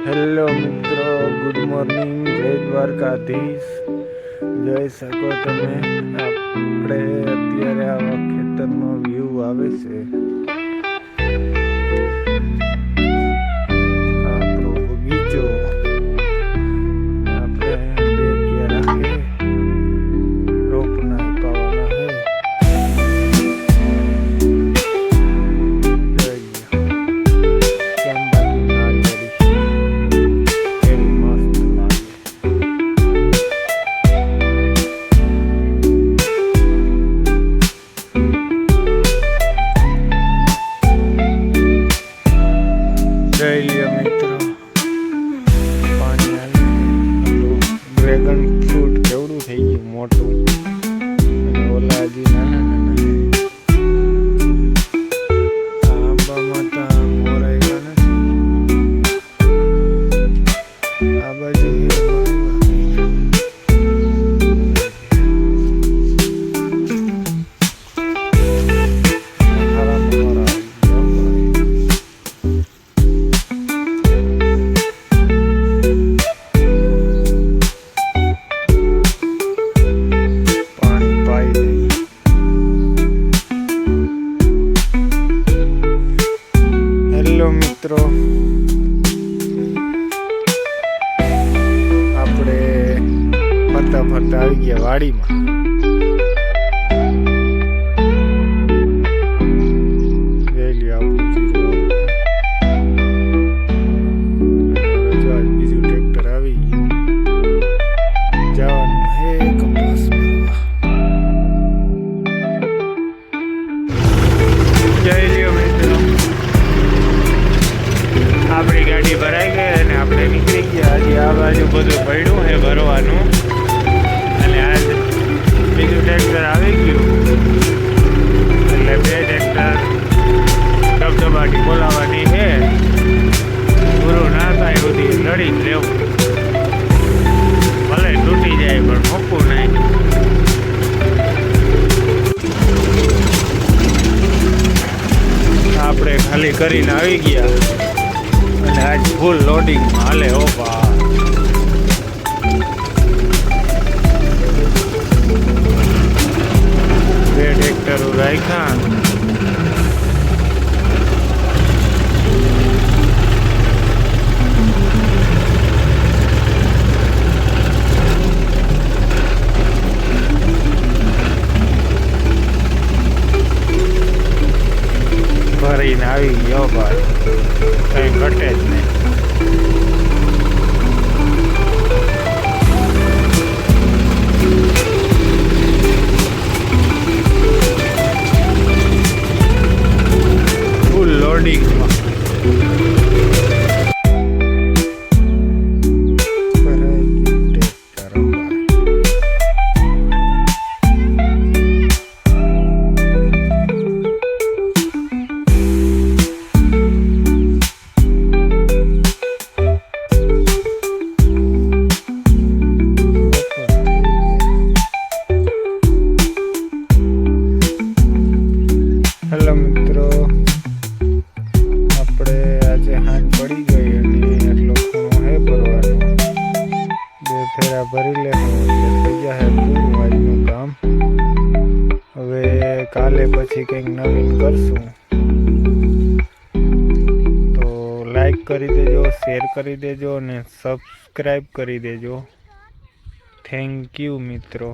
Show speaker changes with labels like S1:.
S1: Hello મિત્રો, good morning, જય દ્વારકાધીશ. જોઈ શકો તમે, આપણે અત્યારે આવા ખેતરનો વ્યૂ આવે છે. આપણો બગીચો આપણે બે ક્યારા હે રોપના પાવાના હે. મિત્રો પાણી આવ્યું, ડ્રેગન ફ્રૂટ કેવડું થઈ ગયું મોટું, અને ઓલા હજી નાના નાના. આંબામાં તો મોર આવ્યા નથી. આ બાજુ મિત્રો આપણે ફરતા ફરતા આવી ગયા વાડીમાં. વેલી આપણું બીજું ટ્રેક્ટર આવી ગયું, જવાનું હે કપાસ ભરવા. જય લ્યો મિત્રો, આપણી ગાડી ભરાઈ ગઈ અને આપણે નીકળી ગયા. આજે આ બાજુ બધું પડ્યું છે ભરવાનું, અને આજ બીજું ટ્રેક્ટર આવી ગયું, એટલે બે ટ્રેક્ટર ધબધબાટી બોલાવવાની છે. પૂરું ના થાય સુધી લડી જ લેવું, ભલે તૂટી જાય પણ મૂકવું નહીં. આપણે ખાલી કરીને આવી ગયા અને આજ ફૂલ લોડિંગ હાલે. હો બા, બે ટ્રેક્ટરો રાખ્યા. ભરીને આવી ગયો ભાઈ, કઈ ઘટે જ નહીં. ફૂલ લોડિંગમાં મિત્રો આપણે આજે હાંજ પડી ગઈ અને એટલો ખૂણો હે ભરવાનો. બે ફેરા ભરી લેવું એટલે થઈ જશે પૂરું આજનું કામ. હવે કાલે પછી કંઈક નવીન કરશું, તો લાઈક કરી દેજો, શેર કરી દેજો અને સબસ્ક્રાઈબ કરી દેજો. થેન્ક યુ મિત્રો.